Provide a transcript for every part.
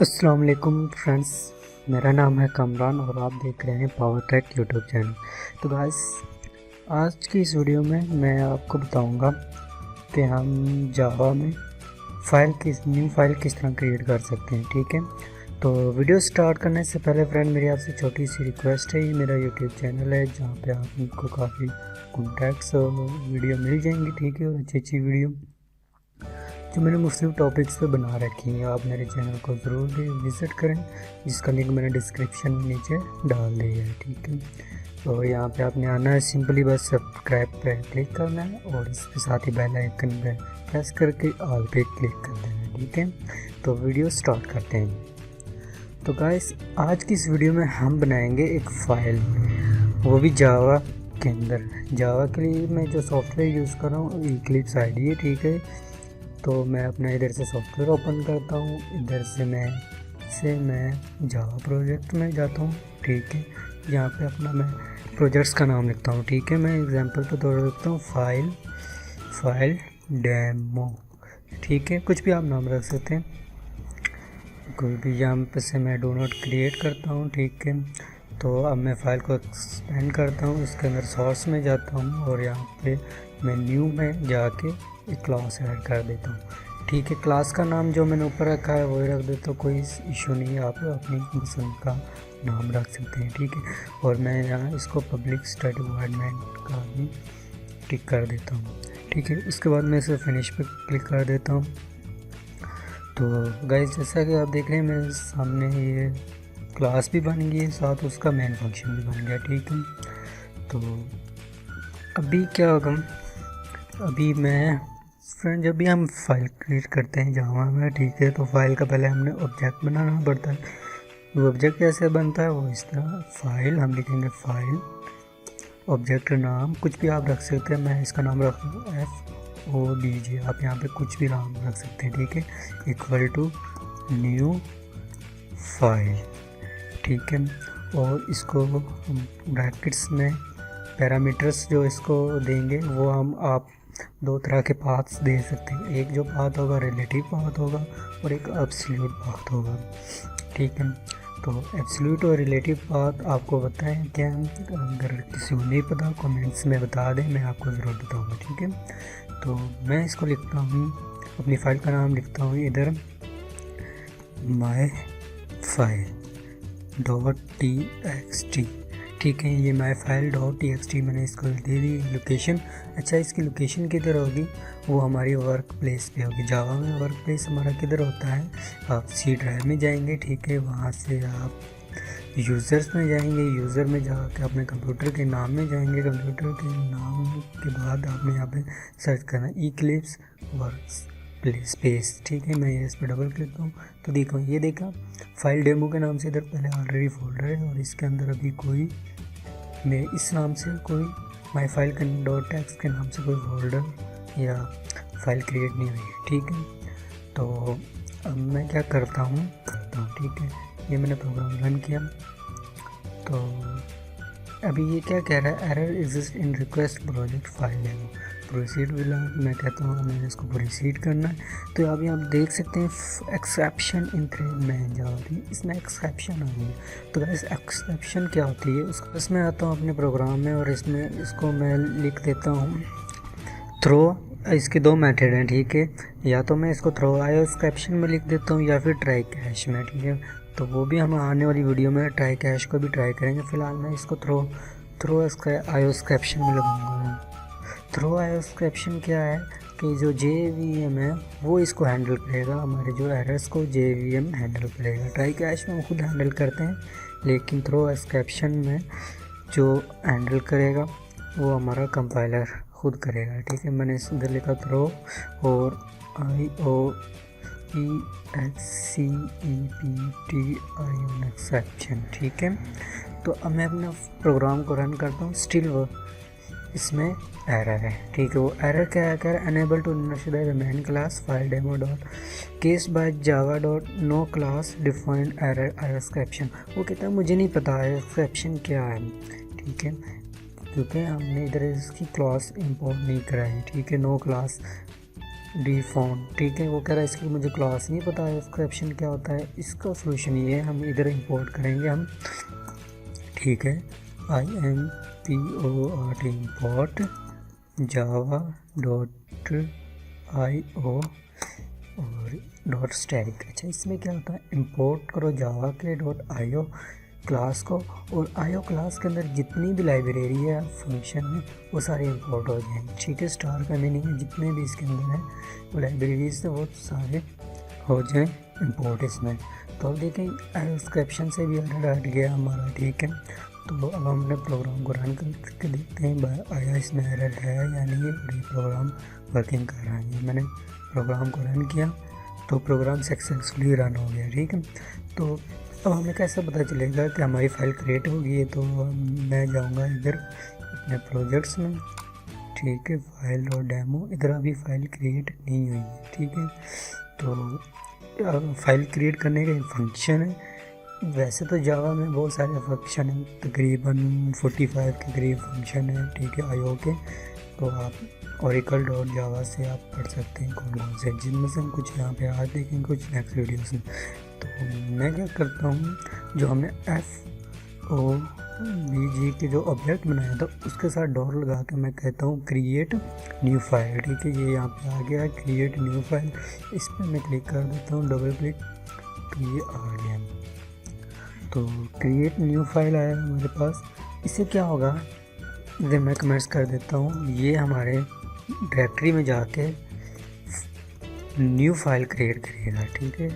अस्सलाम वालेकुम फ्रेंड्स, मेरा नाम है कमरान और आप देख रहे हैं पावर टेक यूट्यूब चैनल। तो गाइस, आज की इस वीडियो में मैं आपको बताऊंगा कि हम जावा में न्यू फाइल किस तरह क्रिएट कर सकते हैं। ठीक है, तो वीडियो स्टार्ट करने से पहले फ्रेंड मेरी आपसे छोटी सी रिक्वेस्ट है। ये मेरा यूट्यूब चैनल है जहाँ पे आपको काफ़ी कॉन्टैक्ट्स और वीडियो मिल जाएंगी। ठीक है, और अच्छी अच्छी वीडियो जो मैंने मुख्तलिफ टॉपिक्स पे बना रखी हैं, आप मेरे चैनल को ज़रूर विज़िट करें, जिसका लिंक मैंने डिस्क्रिप्शन में नीचे डाल दिया है। ठीक है, तो यहाँ पे आपने आना है, सिंपली बस सब्सक्राइब पे क्लिक करना है और इसके साथ ही बेल आइकन पे प्रेस करके ऑल पे क्लिक कर देना है। ठीक है, तो वीडियो स्टार्ट करते हैं। तो गाइस, आज की इस वीडियो में हम बनाएंगे एक फ़ाइल, वो भी जावा के अंदर। जावा के लिए मैं जो सॉफ्टवेयर यूज़ कर रहा हूँ इक्लिप्स आईडी है। ठीक है, तो मैं अपना इधर से सॉफ्टवेयर ओपन करता हूँ, इधर से मैं जावा प्रोजेक्ट में जाता हूँ। ठीक है, यहाँ पे अपना मैं प्रोजेक्ट्स का नाम लिखता हूँ। ठीक है, मैं एग्जांपल पे तौर लिखता हूँ फाइल डेमो। ठीक है, कुछ भी आप नाम रख सकते हैं, कोई भी। यहाँ पे से मैं डो नोट क्रिएट करता हूँ। ठीक है, तो अब मैं फ़ाइल को एक्सपेंड करता हूँ, इसके अंदर सोर्स में जाता हूँ और यहाँ पे मैं न्यू में जाके एक क्लास ऐड कर देता हूँ। ठीक है, क्लास का नाम जो मैंने ऊपर रखा है वही रख देता हूँ, कोई इशू नहीं है, आप अपनी पसंद का नाम रख सकते हैं। ठीक है, और मैं यहाँ इसको पब्लिक स्टडी एनवायरनमेंट का भी टिक कर देता हूँ। ठीक है, उसके बाद मैं इसे फिनिश पे क्लिक कर देता हूँ। तो गाइस, जैसा कि आप देख रहे हैं मेरे सामने ये क्लास भी बन गई है, साथ उसका मेन फंक्शन भी बन गया। ठीक है, तो अभी क्या होगा, अभी मैं फ्रेंड जब भी हम फाइल क्रिएट करते हैं जावा में, ठीक है, तो फाइल का पहले हमने ऑब्जेक्ट बनाना पड़ता है। वो ऑब्जेक्ट कैसे बनता है, वो इस तरह फाइल हम लिखेंगे, फाइल ऑब्जेक्ट नाम कुछ भी आप रख सकते हैं। मैं इसका नाम रख FODG, आप यहाँ पे कुछ भी नाम रख सकते हैं। ठीक है, इक्वल टू न्यू फाइल। ठीक है, और इसको हम ब्रैकेट्स में पैरामीटर्स जो इसको देंगे वो आप दो तरह के पाथ्स दे सकते हैं। एक जो पाथ होगा रिलेटिव पाथ होगा और एक एब्सोल्यूट पाथ होगा। ठीक है, तो एब्सोल्यूट और रिलेटिव पाथ आपको बताएं क्या, अगर किसी को नहीं पता कमेंट्स में बता दें, मैं आपको ज़रूर बताऊंगा। ठीक है, तो मैं इसको लिखता हूँ, अपनी फ़ाइल का नाम लिखता हूँ इधर माई फाइल .txt। ठीक है, ये माई फाइल .txt मैंने इसको दे दी लोकेशन। अच्छा, इसकी लोकेशन किधर होगी, वो हमारी वर्क प्लेस पे होगी। जावा में वर्क प्लेस हमारा किधर होता है, आप सी ड्राइव में जाएंगे। ठीक है, वहाँ से आप यूज़र्स में जाएंगे, यूज़र में जाकर अपने कंप्यूटर के नाम में जाएंगे, कंप्यूटर के नाम के बाद आपने यहाँ पे सर्च करना इक्लिप्स वर्क स्पेस। ठीक है, मैं इस पर डबल क्लिक करूँ तो देखो, ये देखा फाइल डेमो के नाम से इधर पहले ऑलरेडी फोल्डर है और इसके अंदर अभी कोई मेरे इस नाम से कोई माई फाइल .txt के नाम से कोई फोल्डर या फाइल क्रिएट नहीं हुई है। ठीक है, तो अब मैं क्या करता हूँ। ठीक है, ये मैंने प्रोग्राम रन किया, तो अभी ये क्या कह रहा है, error exist in request project file demo proceed villa. मैं कहता हूँ मैंने इसको प्रोसीड करना है। तो अभी आप देख सकते हैं एक्सेप्शन इन थ्रेड में जाती, इसमें एक्सेप्शन आ गई। तो इस एक्सेप्शन क्या होती है, उसमें आता हूँ अपने प्रोग्राम में और इसमें इसको मैं लिख देता हूँ थ्रो। इसके दो मेथड हैं। ठीक है, या तो मैं इसको थ्रो आयो एक्सेप्शन में लिख देता हूँ या फिर ट्राई कैश में। ठीक है, तो वो भी हम आने वाली वीडियो में ट्राई कैश को भी ट्राई करेंगे। फिलहाल मैं इसको थ्रो आयो एक्सेप्शन में लगाऊंगा। थ्रो आयो एक्सेप्शन क्या है कि जो JVM है वो इसको हैंडल करेगा, हमारे जो एरर्स को JVM हैंडल करेगा। ट्राई कैश में हम खुद हैंडल करते हैं, लेकिन थ्रो एक्सेप्शन में जो हैंडल करेगा वो हमारा कंपाइलर खुद करेगा। ठीक है, मैंने इधर लिखा थ्रो और IOEXCEPTION एक्सेप्शन। ठीक है, तो अब मैं अपना प्रोग्राम को रन करता हूँ, स्टिल वो इसमें एरर है। ठीक है, वो एरर क्या है, कह रहा है unable to initialise the main class file demo dot case by Java dot no class defined error exception. वो कहता है मुझे नहीं पता है एक्सेप्शन क्या है। ठीक है, क्योंकि हमने इधर इसकी क्लास इंपोर्ट नहीं कराई। ठीक है, नो क्लास डी फॉन्ट, ठीक है। वो कह रहा है इसकी मुझे क्लास नहीं पता है, इसका ऑप्शन क्या होता है। इसका सोल्यूशन ये है, हम इधर इंपोर्ट करेंगे हम, ठीक है। import import java.io और डॉट स्टैक। अच्छा, इसमें क्या होता है, इंपोर्ट करो जावा के .io क्लास को, और आईओ क्लास के अंदर जितनी भी लाइब्रेरी है फंक्शन है वो सारे इंपोर्ट हो जाएंगे, ठीक है। स्टार का मीनिंग है जितने भी इसके अंदर है वो लाइब्रेरीज से वो सारे हो जाएं इंपोर्ट इसमें। तो अब देखें उसके ऑप्शन से भी एरर हट गया हमारा, ठीक है। तो अब हमने प्रोग्राम को रन करके देखते हैं आया इसमें एरर है या नहीं, और ये प्रोग्राम वर्किंग कर रहा है। ये मैंने प्रोग्राम को रन किया तो प्रोग्राम सक्सेसफुली रन हो गया, ठीक है। तो अब हमें कैसे पता चलेगा कि हमारी फ़ाइल क्रिएट हो गई है। तो मैं जाऊंगा इधर अपने प्रोजेक्ट्स में, ठीक है, फाइल और डेमो। इधर अभी फ़ाइल क्रिएट नहीं हुई है, ठीक है। तो फाइल क्रिएट करने का फंक्शन है। वैसे तो जावा में बहुत सारे फंक्शन हैं, तकरीबन 45 के करीब फंक्शन है, ठीक है, आईओ के। तो आप oracle.java से आप पढ़ सकते हैं कौन कौन से, जिनमें से हम कुछ यहाँ पे आज देखेंगे, कुछ नेक्स्ट वीडियोस में। तो मैं क्या करता हूँ, जो हमने FOBG के जो ऑब्जेक्ट बनाया था उसके साथ डॉट लगा के मैं कहता हूँ क्रिएट न्यू फाइल, ठीक है। ये यहाँ पे आ गया क्रिएट न्यू फाइल, इस पर मैं क्लिक कर देता हूँ, डबल क्लिक, तो ये आ गया। तो क्रिएट न्यू फाइल आया हमारे पास। इससे क्या होगा, इधर मैं कमेंट्स कर देता हूँ, ये हमारे डायरेक्टरी में जाके न्यू फाइल क्रिएट करेगा, ठीक है।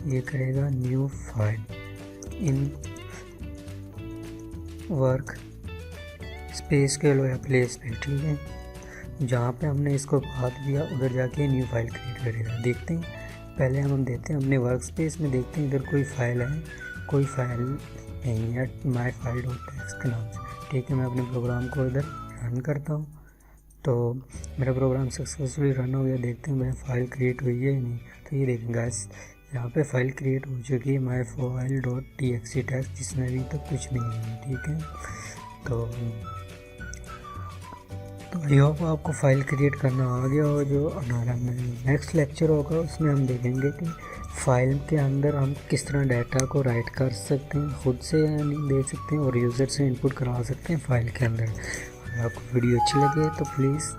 ये करेगा new file in work space के लो या प्लेस पे, ठीक है। जहाँ पे हमने इसको बात दिया उधर जाके न्यू फाइल क्रिएट करेगा। देखते हैं, पहले हम देते हैं अपने वर्क स्पेस में, देखते हैं इधर कोई फाइल है, कोई फाइल नहीं है माई फाइल .txt के नाम से, ठीक है। मैं अपने प्रोग्राम को इधर रन करता हूँ, तो मेरा प्रोग्राम सक्सेसफुली रन हो गया। देखते हैं मेरी फ़ाइल क्रिएट हुई है या नहीं। तो ये देखें गाइस, यहाँ पे फ़ाइल क्रिएट हो चुकी है माई फाइल .txt टेक्स्ट, जिसमें अभी तक कुछ भी नहीं है, ठीक है। तो आई होप आपको फ़ाइल क्रिएट करना आ गया हो। जो हमारा नेक्स्ट लेक्चर होगा उसमें हम देखेंगे कि फ़ाइल के अंदर हम किस तरह डाटा को राइट कर सकते हैं, खुद से नहीं दे सकते हैं, और यूज़र से इनपुट करा सकते हैं फ़ाइल के अंदर। अगर आपको वीडियो अच्छी लगे तो प्लीज़